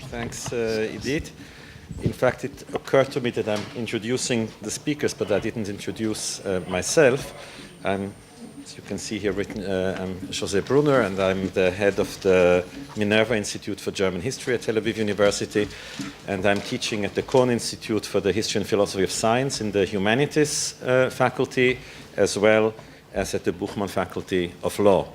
Thanks, Edith. In fact, it occurred to me that I'm introducing the speakers, but I didn't introduce myself. As you can see here written, I'm José Brunner, and I'm the head of the Minerva Institute for German History at Tel Aviv University, and I'm teaching at the Kohn Institute for the History and Philosophy of Science in the Humanities faculty, as well as at the Buchmann Faculty of Law.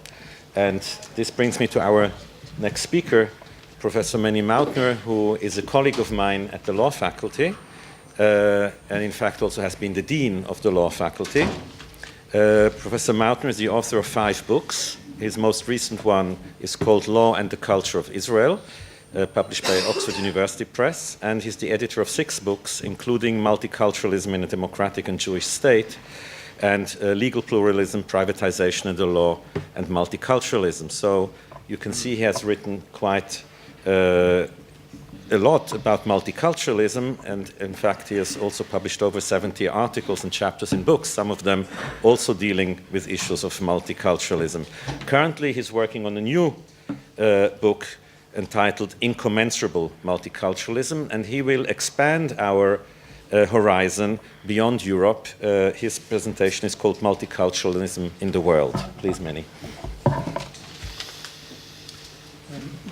And this brings me to our next speaker, Professor Menachem Mautner, who is a colleague of mine at the law faculty, and in fact also has been the dean of the law faculty. Professor Mautner is the author of 5 books. His most recent one is called Law and the Culture of Israel, published by Oxford University Press, and he's the editor of 6 books, including Multiculturalism in a Democratic and Jewish State, and Legal Pluralism, Privatization in the Law, and Multiculturalism. So you can see he has written quite a lot about multiculturalism, and in fact he has also published over 70 articles and chapters in books, some of them also dealing with issues of multiculturalism. Currently he's working on a new book entitled Incommensurable Multiculturalism, and he will expand our horizon beyond Europe. His presentation is called Multiculturalism in the World. Please, Manny.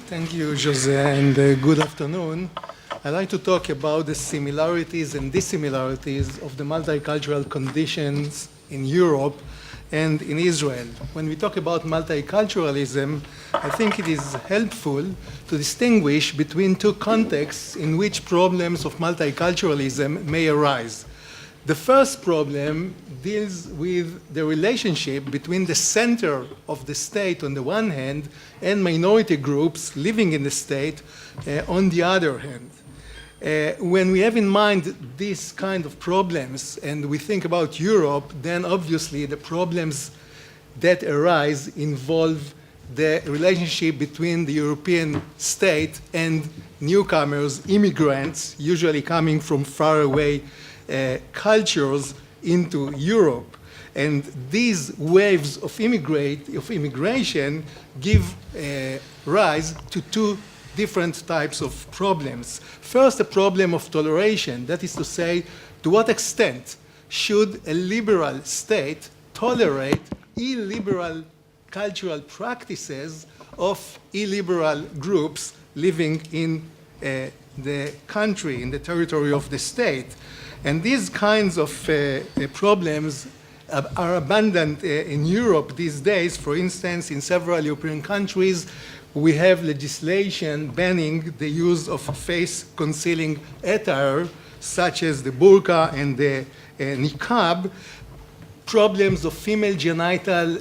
Thank you, José, and good afternoon. I'd like to talk about the similarities and dissimilarities of the multicultural conditions in Europe and in Israel. When we talk about multiculturalism, I think it is helpful to distinguish between 2 contexts in which problems of multiculturalism may arise. The first problem deals with the relationship between the center of the state on the one hand and minority groups living in the state on the other hand. When we have in mind these kind of problems and we think about Europe, then obviously the problems that arise involve the relationship between the European state and newcomers, immigrants, usually coming from faraway cultures into Europe. And these waves of immigration give rise to 2 different types of problems. First, a problem of toleration, that is to say, to what extent should a liberal state tolerate illiberal cultural practices of illiberal groups living in the country, in the territory of the state. And these kinds of problems are abundant in Europe these days. For instance, in several European countries, we have legislation banning the use of face-concealing attire, such as the burqa and the niqab. Problems of female genital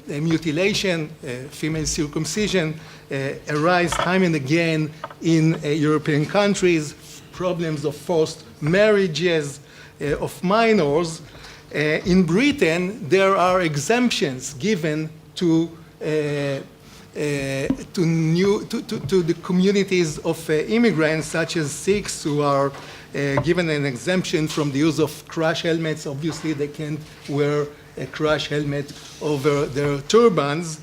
mutilation, female circumcision, arise time and again in European countries. Problems of forced marriages of minors. In Britain, there are exemptions given to the communities of immigrants, such as Sikhs, who are given an exemption from the use of crash helmets. Obviously, they can't wear a crash helmet over their turbans.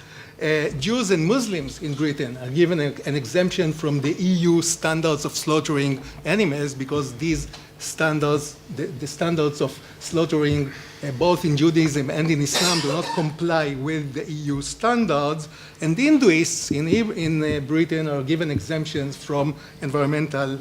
Jews and Muslims in Britain are given an exemption from the EU standards of slaughtering animals, because these standards, the standards of slaughtering both in Judaism and in Islam, do not comply with the EU standards. And Hinduists in Britain are given exemptions from environmental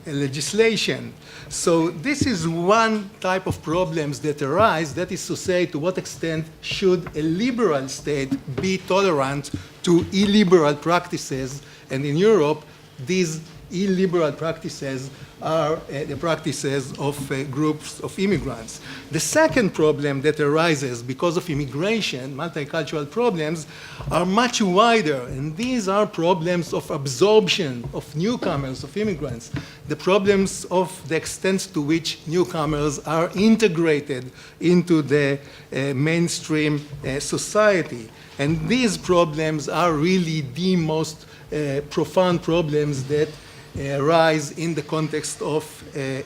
legislation. So this is one type of problems that arise, that is to say, to what extent should a liberal state be tolerant to illiberal practices? And in Europe, these illiberal practices are the practices of groups of immigrants. The second problem that arises because of immigration, multicultural problems, are much wider, and these are problems of absorption of newcomers, of immigrants, the problems of the extent to which newcomers are integrated into the mainstream society. And these problems are really the most profound problems that arise in the context of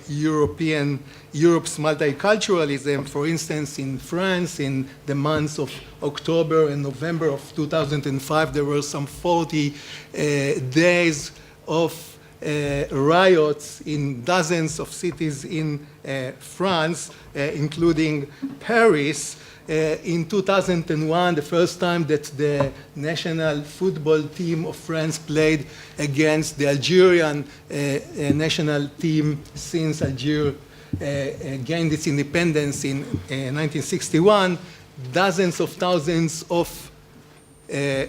Europe's multiculturalism. For instance, in France, in the months of October and November of 2005, there were some 40 days of riots in dozens of cities in France, including Paris. In 2001, the first time that the national football team of France played against the Algerian national team since Algeria gained its independence in 1961, dozens of thousands of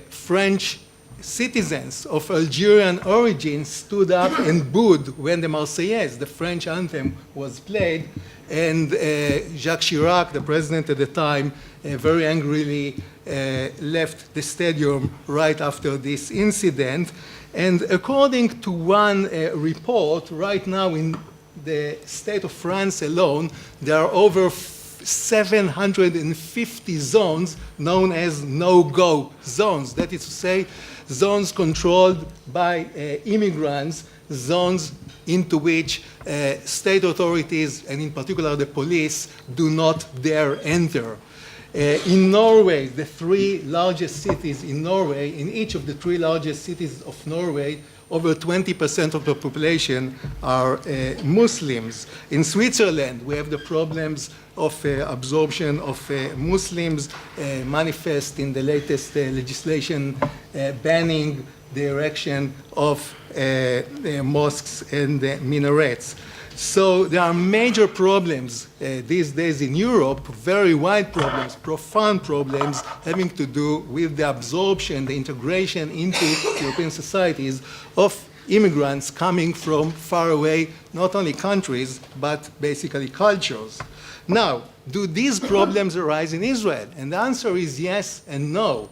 French citizens of Algerian origin stood up and booed when the Marseillaise, the French anthem, was played. And Jacques Chirac, the president at the time, very angrily left the stadium right after this incident. And according to one report, right now in the state of France alone, there are over 750 zones known as no-go zones. That is to say, zones controlled by immigrants, zones into which state authorities, and in particular the police, do not dare enter. In Norway, the three largest cities in Norway, in each of the three largest cities of Norway, over 20% of the population are Muslims. In Switzerland, we have the problems of absorption of Muslims manifest in the latest legislation banning the erection of mosques and minarets. So there are major problems these days in Europe, very wide problems, profound problems having to do with the absorption, the integration into European societies of immigrants coming from far away, not only countries, but basically cultures. Now, do these problems arise in Israel? And the answer is yes and no.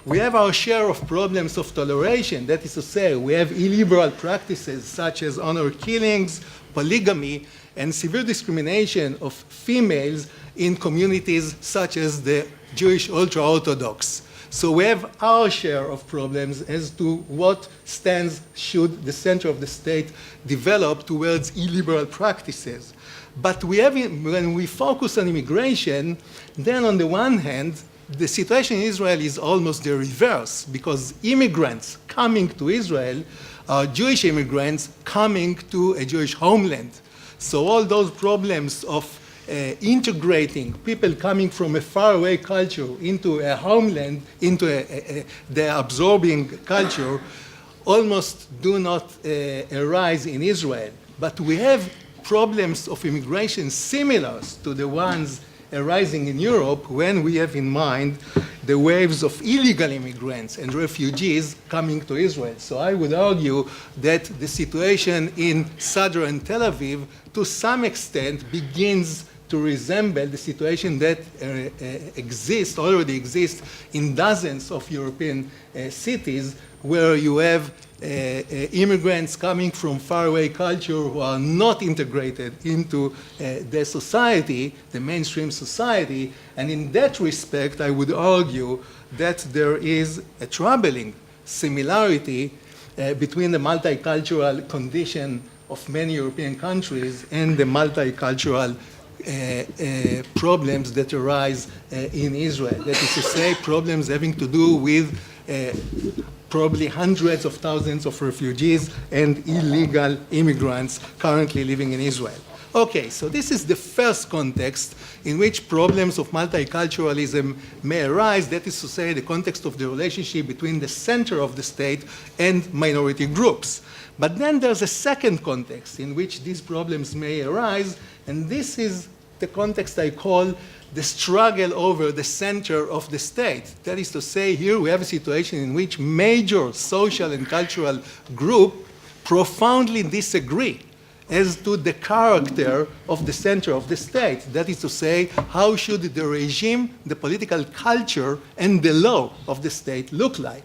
We have our share of problems of toleration. That is to say, we have illiberal practices such as honor killings, polygamy, and severe discrimination of females in communities such as the Jewish ultra-Orthodox. So we have our share of problems as to what stance should the center of the state develop towards illiberal practices. But we have, when we focus on immigration, then on the one hand, the situation in Israel is almost the reverse, because immigrants coming to Israel are Jewish immigrants coming to a Jewish homeland. So all those problems of integrating people coming from a faraway culture into a homeland, into the absorbing culture, almost do not arise in Israel. But we have problems of immigration similar to the ones arising in Europe when we have in mind the waves of illegal immigrants and refugees coming to Israel. So I would argue that the situation in Sadr and Tel Aviv, to some extent, begins to resemble the situation that already exists in dozens of European cities, where you have immigrants coming from faraway culture who are not integrated into the society, the mainstream society. And in that respect, I would argue that there is a troubling similarity between the multicultural condition of many European countries and the multicultural problems that arise in Israel. That is to say, problems having to do with probably hundreds of thousands of refugees and illegal immigrants currently living in Israel. Okay, so this is the first context in which problems of multiculturalism may arise, that is to say, the context of the relationship between the center of the state and minority groups. But then there's a second context in which these problems may arise, and this is the context I call the struggle over the center of the state. That is to say, here we have a situation in which major social and cultural groups profoundly disagree as to the character of the center of the state. That is to say, how should the regime, the political culture, and the law of the state look like?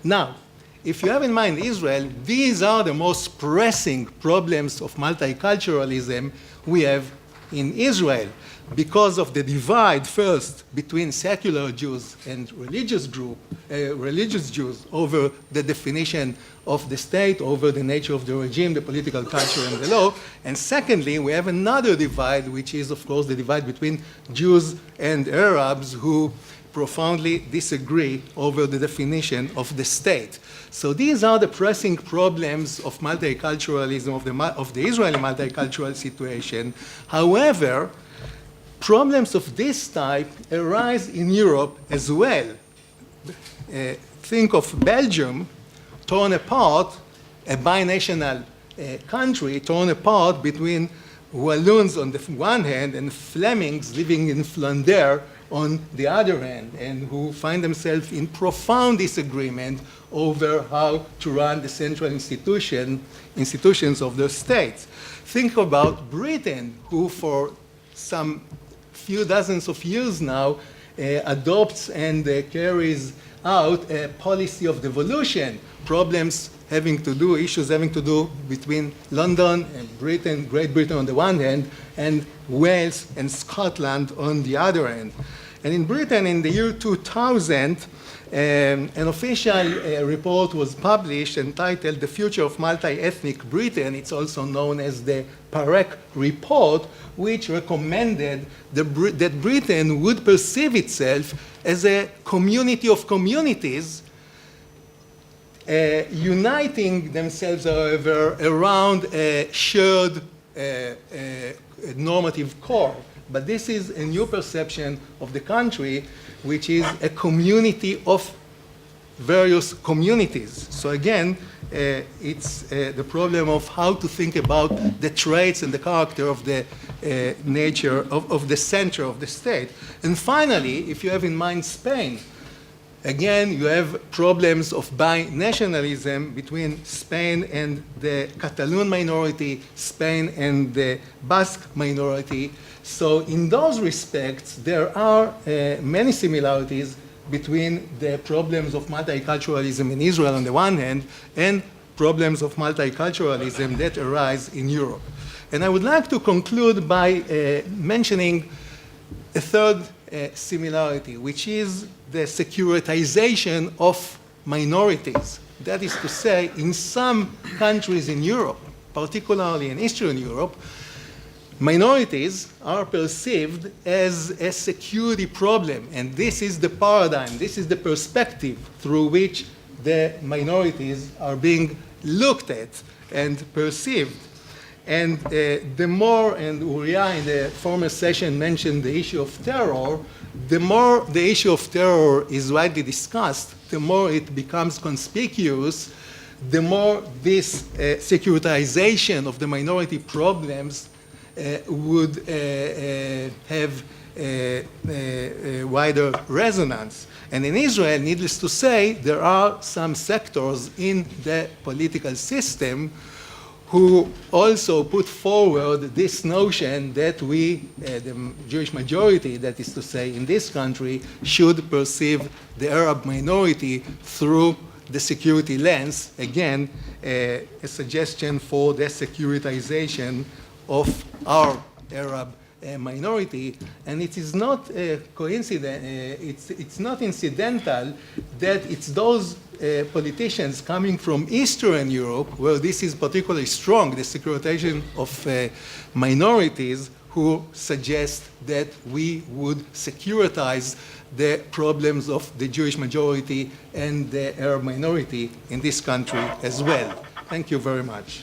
Now, if you have in mind Israel, these are the most pressing problems of multiculturalism we have in Israel, because of the divide, first, between secular Jews and religious Jews over the definition of the state, over the nature of the regime, the political culture, and the law. And secondly, we have another divide, which is, of course, the divide between Jews and Arabs who profoundly disagree over the definition of the state. So these are the pressing problems of multiculturalism, of the Israeli multicultural situation. However, problems of this type arise in Europe as well. Think of Belgium, torn apart, a binational country torn apart between Walloons on the one hand and Flemings living in Flanders on the other hand, and who find themselves in profound disagreement over how to run the central institutions of the states. Think about Britain, who for some few dozens of years now adopts and carries out a policy of devolution, issues having to do between London and Britain, Great Britain on the one hand, and Wales and Scotland on the other hand. And in Britain, in the year 2000, an official report was published entitled The Future of Multi-Ethnic Britain. It's also known as the Parekh Report, which recommended that Britain would perceive itself as a community of communities, uniting themselves, however, around a shared normative core. But this is a new perception of the country, which is a community of various communities. So again, it's the problem of how to think about the traits and the character of the nature of the center of the state. And finally, if you have in mind Spain, again, you have problems of binationalism between Spain and the Catalan minority, Spain and the Basque minority. So in those respects, there are many similarities between the problems of multiculturalism in Israel on the one hand and problems of multiculturalism that arise in Europe. And I would like to conclude by mentioning a third similarity, which is the securitization of minorities. That is to say, in some countries in Europe, particularly in Eastern Europe, minorities are perceived as a security problem, and this is the paradigm, this is the perspective through which the minorities are being looked at and perceived. And the more, and Uriah in the former session mentioned the issue of terror, the more the issue of terror is widely discussed, the more it becomes conspicuous, the more this securitization of the minority problems would have a wider resonance. And in Israel, needless to say, there are some sectors in the political system who also put forward this notion that we, the Jewish majority, that is to say, in this country, should perceive the Arab minority through the security lens. Again, a suggestion for the securitization of our Arab minority, and it is not coincident. It's not incidental that it's those politicians coming from Eastern Europe, where this is particularly strong, the securitization of minorities, who suggest that we would securitize the problems of the Jewish majority and the Arab minority in this country as well. Thank you very much.